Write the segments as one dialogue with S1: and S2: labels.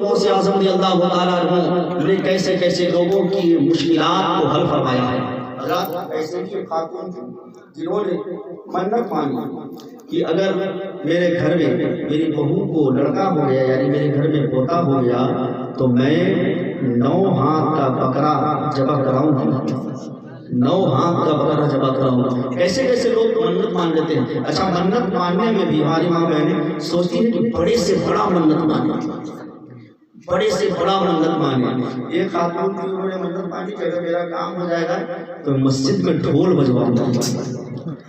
S1: غوث اعظم رضی اللہ تعالیٰ عنہ نے کیسے کیسے لوگوں کی مشکلات کو حل فرمایا ہے۔ حضرات ایسے ہی خاتون جنہوں نے منت مانی کہ اگر میرے گھر میں میری بہو کو لڑکا ہو گیا، یعنی میرے گھر میں پوتا ہو گیا، تو میں 9 ہاتھ کا بکرا ذبح کراؤں گی، 9 ہاتھ کا بکرا ذبح کراؤں۔ کیسے کیسے لوگ منت مان لیتے ہیں۔ اچھا، منت ماننے میں بھی ہماری ماں بہنیں سوچتی ہیں کہ بڑے سے بڑا منت مانے، بڑے سے بڑا منت مانے۔ ایک خاتون تھی، انہوں نے منت مانی کہ اگر میرا کام ہو جائے گا تو مسجد میں ڈھول بجواؤں گا،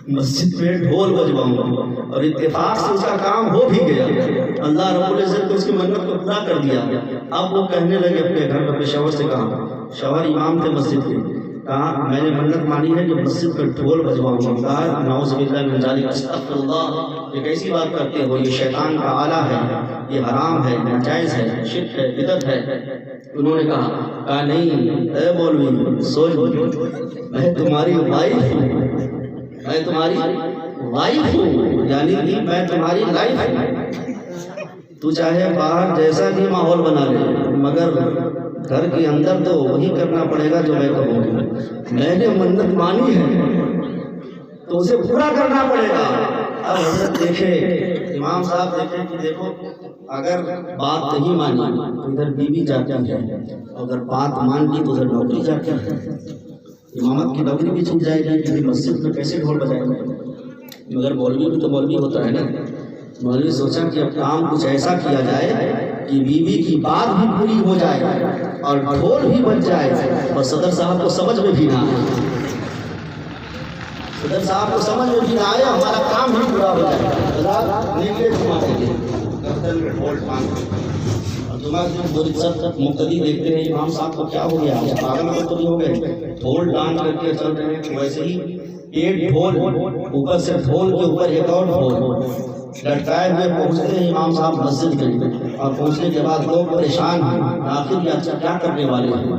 S1: مسجد میں ڈھول بجواؤں گا، اور اتفاق سے اس کا کام ہو بھی گیا۔ اللہ رب العزت نے اس کی منت کو پورا کر دیا۔ اب وہ کہنے لگے اپنے گھر میں، اپنے شوہر سے کہا، شوہر امام تھے مسجد کے، کہا میں نے منت مانی ہے کہ مسجد میں ڈھول بجواؤں گا۔ کہا نعوذ باللہ من ذالک، استغفر اللہ، یہ کیسی بات کرتے ہو، یہ شیطان کا آلہ ہے، یہ حرام ہے، ناجائز ہے، شرک ہے، بدعت ہے۔ انہوں نے کہا نہیں اے مولوی سوچ، میں تمہاری وائف ہوں، میں تمہاری وائف ہوں، یعنی کہ میں تمہاری لائف ہوں، تو چاہے باہر جیسا بھی ماحول بنا لے، مگر گھر کے اندر تو وہی کرنا پڑے گا جو میں کہوں گا۔ میں نے منت مانی ہے تو اسے پورا کرنا پڑے گا۔ اب حضرت دیکھے، امام صاحب دیکھے کہ دیکھو اگر بات نہیں مانی تو ادھر بیوی جاتی ہے، اگر بات مان لی تو ادھر نوکری جاتی ہے، امامت کی نوکری بھی چھوٹ جائے گی، کیونکہ مسجد میں کیسے ڈھول بجائے گا۔ مگر مولوی بھی تو مولوی ہوتا ہے نا۔ مولوی سوچا کہ اب کام کچھ ایسا کیا جائے کہ بیوی کی بات بھی پوری ہو جائے اور ڈھول بھی بج جائے، اور صدر صاحب کو سمجھ میں بھی نہ آئے، صدر صاحب کو سمجھ میں بھی نہ آیا، ہمارا کام بھی پورا ہو جائے۔ نیچے گھما دیں گے گردن میں ڈھول اور جمعہ کی پوری سب مقتدی دیکھتے ہیں امام صاحب کو کیا ہو گیا، پاگل مقتدی ہو گئے، ڈھول ٹانگ کر کے چل رہے ہیں۔ ویسے ہی ایک ڈھول اوپر سے ڈھول کے اوپر ایک اور ڈھول لٹکائے ہوئے پہنچتے ہیں امام صاحب مسجد میں، اور پہنچنے کے بعد لوگ پریشان ہیں، آخر یہ کیا کرنے والے ہیں۔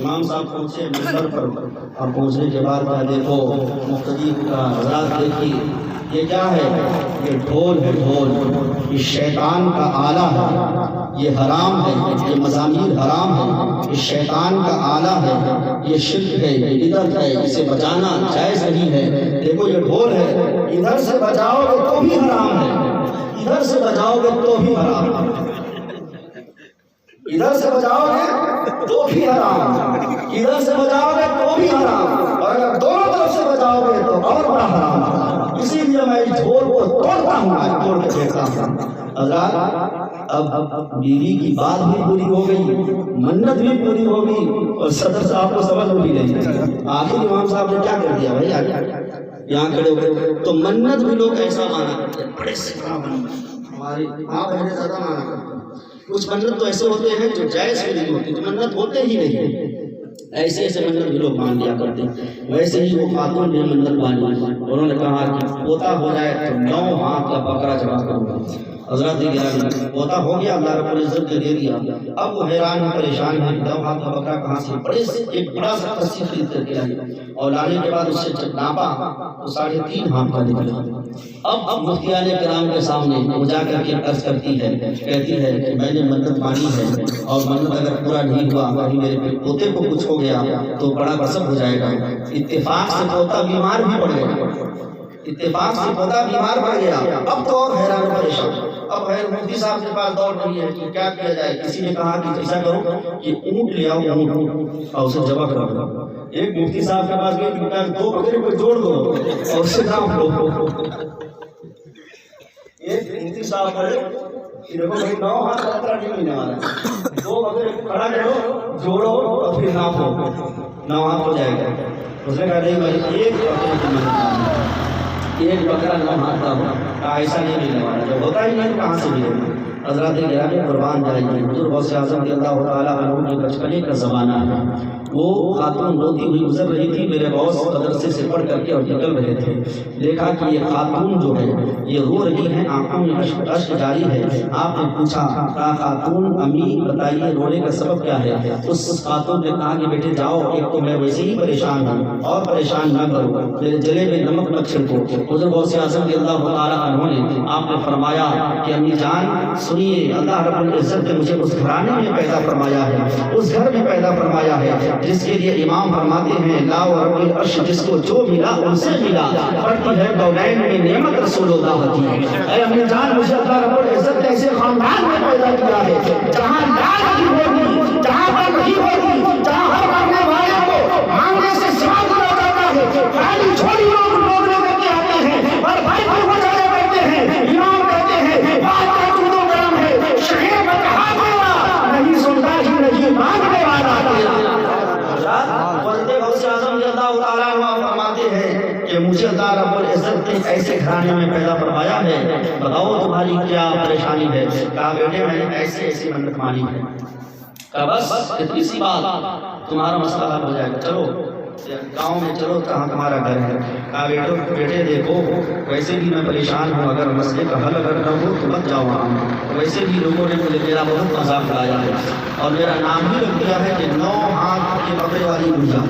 S1: امام صاحب پہنچے منبر پر، اور پہنچنے کے بعد کہا دیکھو مقتدی کا حضرات دیکھیے یہ کیا ہے، یہ ڈھول ہے، ڈھول یہ شیطان کا آلہ ہے، یہ حرام ہے، یہ مزامیر حرام ہے، یہ شیطان کا آلہ ہے، یہ شرک ہے، یہ بدعت ہے، اسے بجانا جائز نہیں ہے۔ دیکھو یہ ڈھول ہے، ادھر سے بجاؤ گے تو بھی حرام ہے، ادھر سے بجاؤ گے تو بھی حرام ہے، ادھر سے بجاؤ گے تو بھی حرام، ادھر سے بجاؤ گے تو بھی حرام، اور اگر دونوں طرف سے بجاؤ گے تو اور بڑا حرام ہے۔ اسی لیے میں اس ڈھول کو توڑتا ہوں، آج توڑ کے دیکھتا ہوں۔ حضرات اب بیوی کی بات بھی پوری ہو گئی، منت بھی پوری ہو گئی، اور صدر صاحب کو سمجھ بھی نہیں۔ آخر امام صاحب نے کیا کر دیا بھائی، یہاں کھڑے ہوئے تو منت بھی لوگ ایسا مانا کرتے ہیں، بڑے سے بڑا منت، ہماری ماں بہنیں زیادہ مانا کرتے ہیں۔ کچھ منت تو ایسے ہوتے ہیں جو جائز بھی نہیں ہوتے، تو منت ہوتے ہی نہیں، ایسے ایسے منت بھی لوگ مان لیا کرتے ہیں۔ ویسے ہی وہ خاتون نے منت مانی، انہوں نے کہا کہ پوتا ہو جائے تو 9 ہاتھ کا بکرا ذبح کروں گا۔ حضرات گرامی، پوتا ہو گیا، اللہ رب العزت نے دے دیا، اب وہ حیران ہے، پریشان ہے، 9 ہاتھ کا بکرا کہاں سے، بڑے سے ایک بڑا سا رسی خرید کر کے لائی، اور لانے کے بعد اس سے جب ناپا تو 3.5 ہاتھ کا نکلا۔ اب مفتیان کرام کے سامنے وہ جا کر کے عرض کرتی ہے، کہتی ہے کہ میں نے منت مانی ہے، اور منت اگر پورا نہیں ہوا، کہیں میرے پوتے کو کچھ ہو گیا تو بڑا غضب ہو جائے گا۔ اتفاق سے پوتا بیمار بھی پڑ گیا، اتفاق سے پوتا بیمار پڑ گیا۔ اب تو اور حیران پریشان، اب مفتی صاحب کے پاس دوڑ رہی ہے کہ کیا کیا جائے۔ کسی نے کہا کہ ایسا کرو کہ اونٹ لے آؤ، اونٹ، اور اسے ذبح کرو۔ ایک مفتی صاحب کے پاس گئے کہ 2 بکرے کو جوڑ دو اور اسے ناپ لو۔ ایک مفتی صاحب پڑھے کہ دیکھو بھائی 9 ہاتھ کا بکرا نہیں ملنے والا، 2 بکرے کھڑا کرو، جوڑو اور پھر ناپو، 9 ہاتھ ہو جائے گا۔ اس نے کہا نہیں بھائی، ایک بکرے کی منت مانی، ایک بکرا 9 ہاتھ کا ہو، ایسا نہیں ملنے والا، جب ہوتا ہی نہیں کہاں سے ملے گا۔ حضرات گرامی قربان جائیے، حضور غوث اعظم رضی اللہ تعالیٰ عنہ کے بچپنے کا زمانہ ہے، وہ خاتون روتی ہوئی گزر رہی تھی، میرے غوث مدرسے سے پڑھ کر کے اور نکل رہے تھے، دیکھا کہ یہ خاتون جو ہے یہ رو رہی ہے، آنکھوں میں اشک جاری ہے۔ آپ نے پوچھا کہا خاتون امی بتائیے رونے کا سبب کیا ہے؟ اس خاتون نے کہا کہ بیٹے جاؤ، ایک تو میں ویسے ہی پریشان ہوں اور پریشان نہ کرو، میرے جلے میں نمک مت چھڑکو۔ حضرت غوث اعظم رضی اللہ تعالیٰ عنہ نے آپ نے فرمایا کہ امی جان سنیے، اللہ رب العزت نے مجھے اس گھرانے میں پیدا فرمایا ہے، اس گھر میں پیدا فرمایا ہے جس کے لیے امام فرماتے ہیں لا رب العرش جس کو جو ملا ان سے ملا، پڑھتی ہے کونین میں نعمت رسول اللہ کی۔ اے امی جان مجھے اللہ رب العزت نے ایسے خاندان میں پیدا کیا ہے جہاں لاج نہیں ہوگی، جہاں پر نہیں ہوگی، جہاں ہر مانگنے والے کو مانگنے سے سوا دیا جاتا ہے، خالی چھوڑی لوگ لے کے آتے ہیں اور بھائی کو بجائے بیٹھتے ہیں، امام کہتے ہیں بات کا دودھ و گرم ہے، شہر میں کہا گیا نہیں سنتا ہی نہیں مانگنے والا فرماتے ہیں کہ مجھے اللہ رب العزت نے ایسے گھرانے میں پیدا فرمایا ہے، بتاؤ تمہاری کیا پریشانی ہے؟ کہا بیٹے میں نے ایسی ایسی منت مانی ہے، کہا بس اتنی سی بات تمہارا مسئلہ حل ہو جائے گا، چلو گاؤں میں چلو کہاں تمہارا گھر ہے؟ کہا بیٹے دیکھو ویسے بھی میں پریشان ہوں، اگر مسئلے کا حل اگر نہ ہو تو مت جاؤ وہاں، ویسے بھی لوگوں نے مجھے میرا بہت مذاق اڑایا ہے اور میرا نام بھی رکھ دیا ہے کہ 9 ہاتھ کے پکڑے والی گنجا،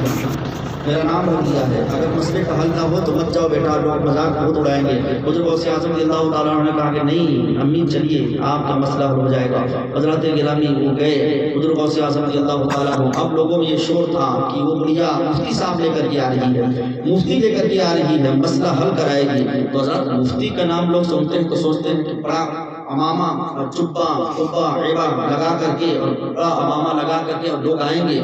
S1: میرا نام رکھ دیا ہے، اگر مسئلے کا حل نہ ہو تو مت جاؤ بیٹا، لوگ مذاق بہت اڑائیں گے۔ حضرت غوث اعظم رضی اللہ تعالیٰ عنہ نے کہا کہ نہیں امی چلیے آپ کا مسئلہ حل ہو جائے گا۔ حضرت گرامی وہ گئے، حضرت غوث اعظم رضی اللہ تعالیٰ عنہ، اب لوگوں میں یہ شور تھا کہ وہ بڑھیا مفتی صاحب لے کر کے آ رہی ہے، مفتی لے کر کے آ رہی ہے، مسئلہ حل کرائے گی۔ تو حضرت مفتی کا نام لوگ سنتے ہیں تو سوچتے ہیں کہ بڑا امامہ اور جبہ عیبہ لگا کر کے اور بڑا امامہ لگا کر کے اور لوگ آئیں گے۔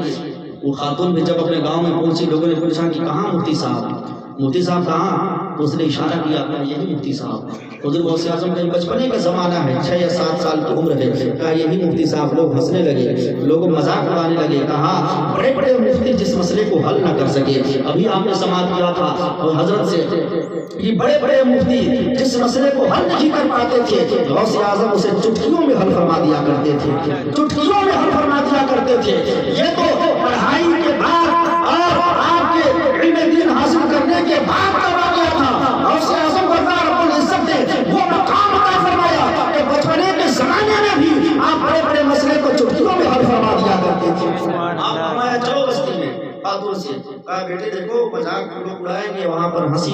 S1: وہ خاتون بھی جب اپنے گاؤں میں پہنچی، لوگوں نے پوچھا کہ کہاں مفتی صاحب کہاں؟ تو اس نے اشارہ کیا کہ یہی مفتی صاحب۔ حضرت غوث اعظم کا بچپنے کا زمانہ ہے، 6 یا 7 سال کی عمر ہے، کہا یہی مفتی صاحب۔ لوگ ہنسنے لگے، لوگ مذاق اڑانے لگے، کہا بڑے بڑے مفتی جس مسئلے کو حل نہ کر سکے، ابھی آپ نے سماعت کیا تھا اور حضرت سے یہ بڑے بڑے مفتی جس مسئلے کو حل نہیں کر پاتے تھے، غوث اعظم اسے چٹکیوں میں حل فرما دیا کرتے تھے، چٹکیوں میں حل فرما دیا کرتے تھے۔ یہ تو پڑھائی کے بعد اور آپ کے علم دین حاصل کرنے کے بعد کا واقعہ تھا۔ غوث اعظم کو اللہ رب العزت نے وہ مقام عطا فرمایا کہ بچپنے کے زمانے میں بھی آپ بڑے بڑے مسئلے کو چٹکیوں میں حل فرما دیا کرتے تھے۔ آپ فرمایا چلو بستی میں خاتون سے، کہا بیٹے دیکھو مذاق لوگ اڑائیں گے وہاں پر ہنسی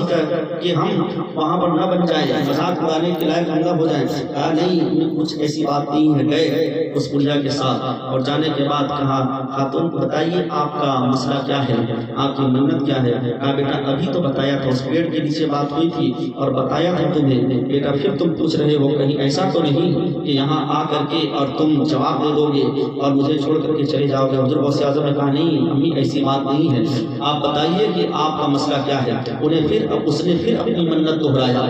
S1: کہ ہم وہاں پر نہ بن جائیں، مذاق اڑانے کے لائق نہ ہو جائیں۔ کہا نہیں کچھ ایسی بات نہیں ہے۔ گئے اس بڑھیا کے ساتھ اور جانے کے بعد کہا خاتون بتائیے آپ کا مسئلہ کیا ہے، آپ کی منت کیا ہے؟ کہا بیٹا ابھی تو بتایا تھا، اس پیڑ کے نیچے بات ہوئی تھی اور بتایا تھا تمہیں، بیٹا پھر تم پوچھ رہے ہو کہیں ایسا تو نہیں کہ یہاں آ کر کے اور تم جواب دے دو گے اور مجھے چھوڑ کر کے چلے جاؤ گے؟ حضرت غوث اعظم نے کہا نہیں امی ایسی بات نہیں ہے، آپ بتائیے کہ آپ کا مسئلہ کیا ہے۔ اس نے پھر اپنی منت دہرایا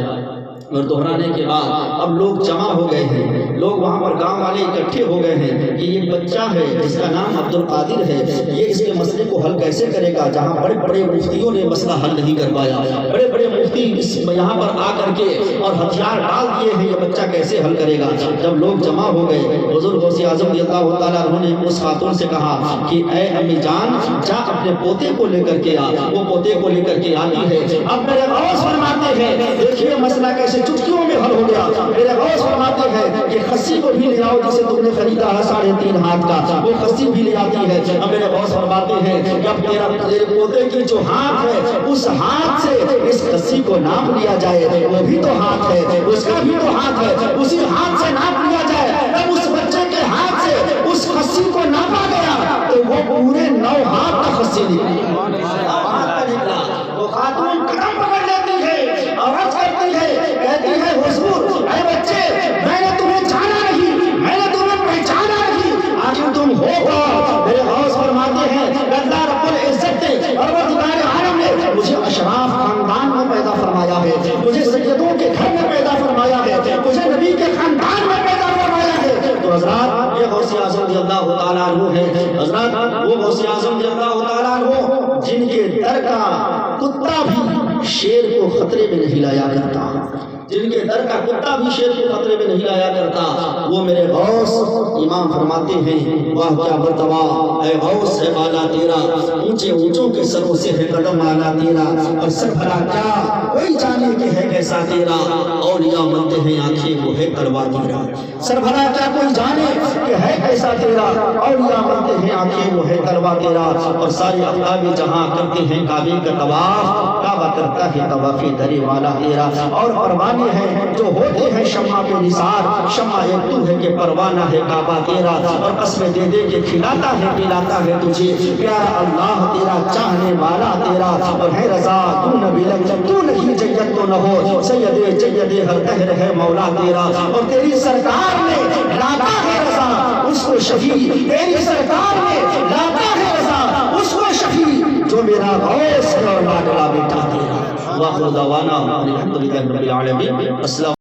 S1: اور دہرانے کے بعد اب لوگ جمع ہو گئے ہیں، لوگ وہاں پر گاؤں والے اکٹھے ہو گئے ہیں کہ یہ بچہ ہے جس کا نام عبد القادر ہے، یہ اس کے مسئلے کو حل کیسے کرے گا؟ جہاں بڑے بڑے مفتیوں نے مسئلہ حل نہیں کر پایا، بڑے بڑے مفتی یہاں پر آ کر کے اور ہتھیار ڈال دیے ہیں، یہ بچہ کیسے حل کرے گا؟ جب لوگ جمع ہو گئے، حضرت غوث اعظم رضی اللہ تعالیٰ عنہ نے اس خاتون سے کہا کہ اے امی جان جا اپنے پوتے کو لے کر کے آ۔ وہ پوتے کو لے کر کے آتی ہے۔ اب میرے غوث فرماتے ہیں دیکھیے مسئلہ کیسے چٹکیوں میں حل ہو گیا۔ میرے غوث فرماتے ہیں کہ خصی کو بھی لے آؤ جسے تم نے خریدا ہے 3.5 ہاتھ کا، وہ خصی بھی لے آتی ہے۔ اب میرے غوث فرماتے ہیں کہ اب تیرے پوتے کی جو ہاتھ ہے اس ہاتھ سے اس خصی کو ناپ لیا جائے، وہ بھی تو ہاتھ ہے، اس کا بھی تو ہاتھ ہے، اسی ہاتھ سے ناپ لیا جائے۔ جب اس بچے کے ہاتھ سے اس خصی کو ناپا گیا تو وہ پورے 9 ہاتھ کا خصی نکلا۔ وہ خاتون قدم پکڑ لیتی ہے، آواز کرتی ہے، کہتی ہے حضور اے بچے میں نے تمہیں جانا نہیں، میں نے تمہیں پہچانا نہیں، آخر تم ہو کون؟ میرے غوث فرماتے ہیں اللہ رب العزت نے پروردگار عالم نے مجھے اشراف خاندان میں پیدا فرمایا ہے، مجھے سیدوں کے گھر میں پیدا فرمایا ہے، مجھے نبی کے خاندان میں پیدا فرمایا ہے۔ تو حضرات یہ غوث اعظم رضی اللہ تعالیٰ عنہ ہے، حضرات وہ غوث اعظم رضی اللہ تعالیٰ عنہ جن کے در کا کتا بھی شیر کو خطرے میں نہیں لایا کرتا۔ جن کے در کا کتا بھی شیر کے خطرے میں نہیں لایا کرتا، وہ میرے غوث۔ امام فرماتے ہیں واہ کیا مرتبہ اے غوث ہے بالا تیرا، اونچے اونچوں کے سروں سے ہے قدم آلا تیرا، اور سر بھلا کیا کوئی جانے کہ ہے کیسا تیرا، اولیاء مانتے ہیں آنکھیں وہ ہے کڑوا تیرا۔ سر بھلا کیا کوئی جانے کہ ہے کیسا تیرا، اولیاء مانتے ہیں آنکھیں وہ ہے کڑوا تیرا، اور سارے افغان جہاں کرتے ہیں کعبے کا طواف، کعبہ کرتا ہے طواف درے والا تیرا، اور پروانے ہیں جو ہوتے ہیں شمع پہ نثار، شمع ایک تو ہے کہ پروانہ ہے کعبہ تیرا، اور قسمیں دے دے کے کھلاتا ہے پلاتا ہے تجھے پیارا اللہ تیرا، چاہنے والا تیرا، اور ہے رضا تو نبی لگ تو نہیں جید تو نہ ہو، سید جید ہر دہر ہے مولا تیرا، اور تیری سرکار نے لاتا ہے رضا اس کو شفیع، تیری سرکار نے لاتا ہے رضا اس کو شفیع جو میرا غوث ہے اور لاڈلا بیٹا تیرا۔ وآخر دعوانا الحمدللہ رب العالمین۔ السلام